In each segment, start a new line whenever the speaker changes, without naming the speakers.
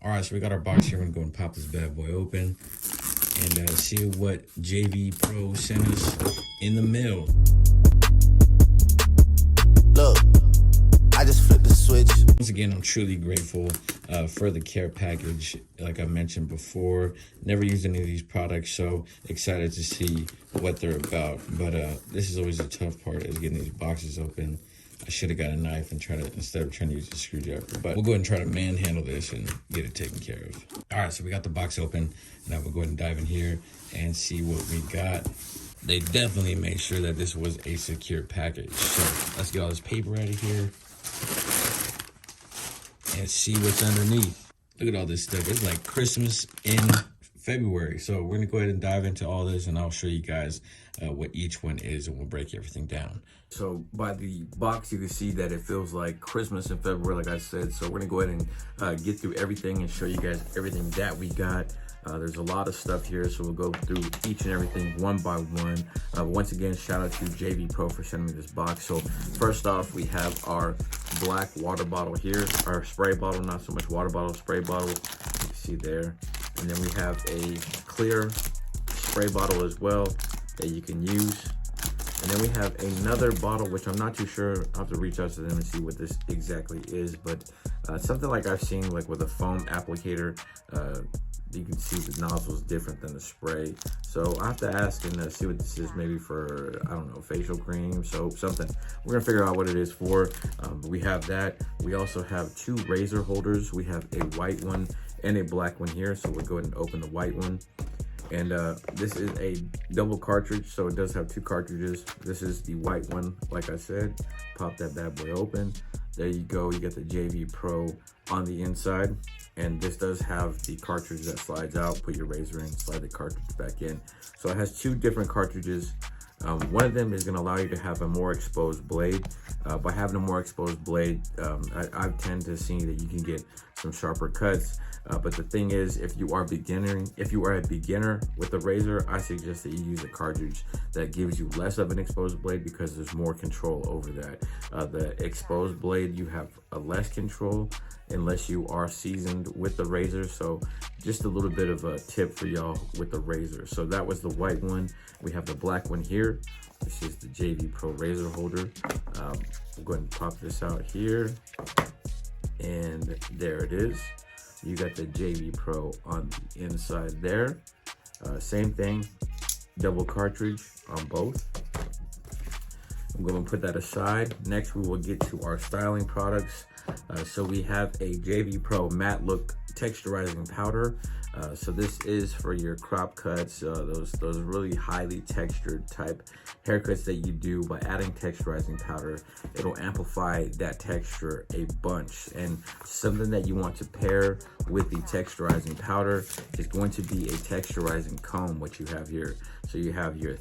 All right, so we got our box here. I'm gonna go and pop this bad boy open and see what JV Pro sent us in the mail.
Look, I just flipped the switch.
Once again, I'm truly grateful for the care package. Like I mentioned before, never used any of these products, so excited to see what they're about. But this is always the tough part, is getting these boxes open. I should have got a knife and instead of trying to use a screwdriver. But we'll go ahead and try to manhandle this and get it taken care of. All right, so we got the box open. Now we'll go ahead and dive in here and see what we got. They definitely made sure that this was a secure package. So let's get all this paper out of here and see what's underneath. Look at all this stuff. It's like Christmas in February. So we're gonna go ahead and dive into all this, and I'll show you guys what each one is, and we'll break everything down. So by the box, you can see that it feels like Christmas in February, like I said. So we're gonna go ahead and get through everything and show you guys everything that we got. There's a lot of stuff here, so we'll go through each and everything one by one. Once again, shout out to JV Pro for sending me this box. So first off, we have our black water bottle here, our spray bottle, not so much water bottle, spray bottle, you can see there. And then we have a clear spray bottle as well that you can use. And then we have another bottle, which I'm not too sure. I'll have to reach out to them and see what this exactly is, but something like I've seen like with a foam applicator. You can see the nozzle is different than the spray. So I have to ask and see what this is, maybe for, I don't know, facial cream, soap, something. We're gonna figure out what it is for. But we have that. We also have two razor holders. We have a white one and a black one here. So we'll go ahead and open the white one. And this is a double cartridge, so it does have two cartridges. This is the white one, like I said. Pop that bad boy open. There you go, you get the JV Pro on the inside. And this does have the cartridge that slides out. Put your razor in, slide the cartridge back in. So it has two different cartridges. One of them is going to allow you to have a more exposed blade. By having a more exposed blade, I tend to see that you can get some sharper cuts. But the thing is, if you are a beginner with a razor, I suggest that you use a cartridge that gives you less of an exposed blade, because there's more control over that. The exposed blade, you have a less control unless you are seasoned with the razor. So just a little bit of a tip for y'all with the razor. So that was the white one. We have the black one here. This is the JV Pro razor holder. We'll go ahead and pop this out here. And there it is. You got the JV Pro on the inside there. Same thing, double cartridge on both. I'm going to put that aside. Next, we will get to our styling products. So we have a JV Pro matte look texturizing powder. So this is for your crop cuts, those really highly textured type haircuts that you do. By adding texturizing powder, it'll amplify that texture a bunch. And something that you want to pair with the texturizing powder is going to be a texturizing comb, which you have here. So you have your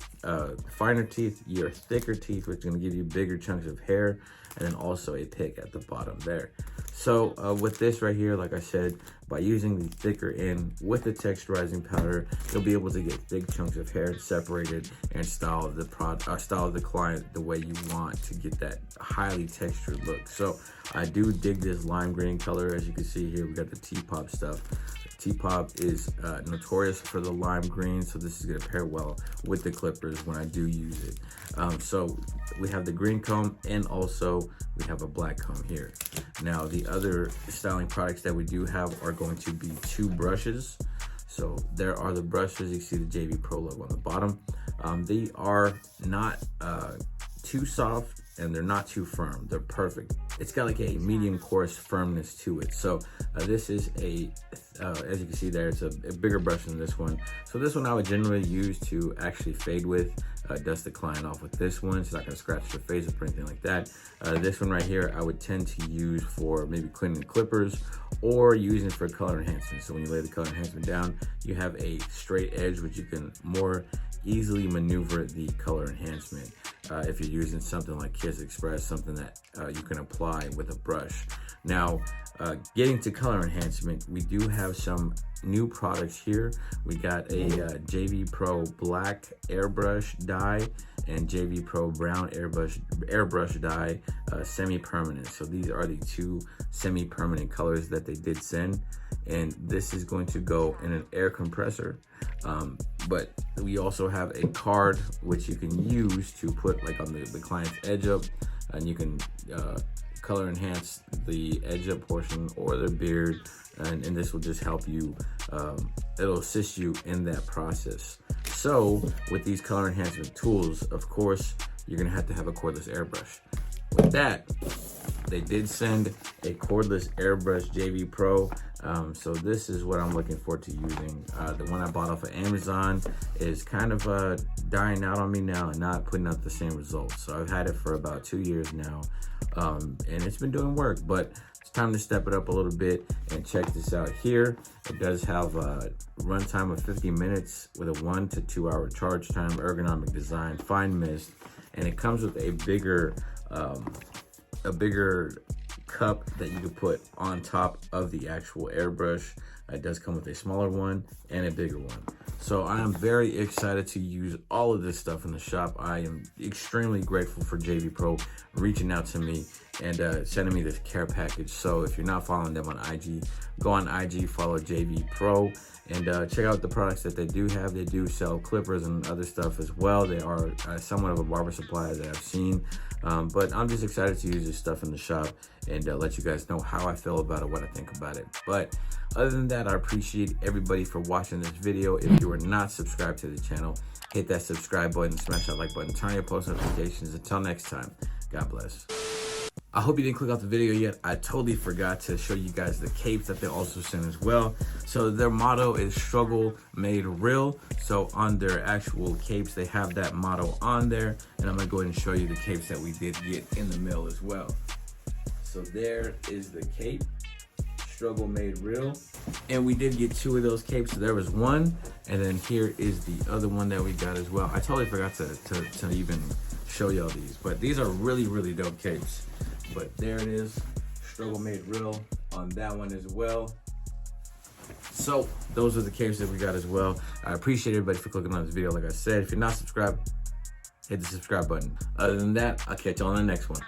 finer teeth, your thicker teeth, which is going to give you bigger chunks of hair, and then also a pick at the bottom there. So with this right here, like I said, by using the thicker end with the texturizing powder, you'll be able to get big chunks of hair separated and style the client the way you want to get that highly textured look. So I do dig this lime green color. As you can see here, we got the T-Pop stuff. T-Pop is notorious for the lime green, so this is gonna pair well with the clippers when I do use it. So we have the green comb, and also we have a black comb here. Now the other styling products that we do have are going to be two brushes. So there are the brushes. You see the JV Pro logo on the bottom. They are not too soft, and they're not too firm. They're perfect. It's got like a medium coarse firmness to it. So this is as you can see there, it's a bigger brush than this one. So this one I would generally use to actually fade with, dust the client off with this one. It's not gonna scratch your face or anything like that. This one right here, I would tend to use for maybe cleaning the clippers or using it for color enhancement. So when you lay the color enhancement down, you have a straight edge, which you can more easily maneuver the color enhancement. If you're using something like Kiss Express, something that you can apply with a brush. Now, getting to color enhancement, we do have some new products here. We got a JV Pro Black Airbrush dye and JV Pro Brown Airbrush dye semi-permanent. So these are the two semi-permanent colors that they did send, and this is going to go in an air compressor. But we also have a card which you can use to put like on the client's edge up, and you can color enhance the edge up portion or their beard, and this will just help you, it'll assist you in that process. So with these color enhancement tools, of course, you're gonna have to have a cordless airbrush. With that, they did send a cordless airbrush JV Pro. So this is what I'm looking forward to using. The one I bought off of Amazon is kind of dying out on me now and not putting out the same results. So I've had it for about 2 years now, and it's been doing work, but it's time to step it up a little bit. And check this out here. It does have a runtime of 50 minutes with a 1 to 2 hour charge time, ergonomic design, fine mist, and it comes with a bigger cup that you can put on top of the actual airbrush. It does come with a smaller one and a bigger one. So I am very excited to use all of this stuff in the shop. I am extremely grateful for JV Pro reaching out to me and sending me this care package. So if you're not following them on IG, go on IG, follow JV Pro, and check out the products that they do have. They do sell clippers and other stuff as well. They are somewhat of a barber supplier that I've seen. But I'm just excited to use this stuff in the shop and let you guys know how I feel about it, what I think about it. But other than that, I appreciate everybody for watching this video. If you are not subscribed to the channel, hit that subscribe button, smash that like button, turn on your post notifications. Until next time, God bless. I hope you didn't click off the video yet. I totally forgot to show you guys the capes that they also sent as well. So their motto is struggle made real. So on their actual capes, they have that motto on there. And I'm gonna go ahead and show you the capes that we did get in the mail as well. So there is the cape, struggle made real. And we did get 2 of those capes. So there was one, and then here is the other one that we got as well. I totally forgot to even show y'all these, but these are really, really dope capes. But there it is, struggle made real on that one as well. So those are the capes that we got as well. I appreciate everybody for clicking on this video. Like I said, if you're not subscribed, hit the subscribe button. Other than that, I'll catch you on the next one.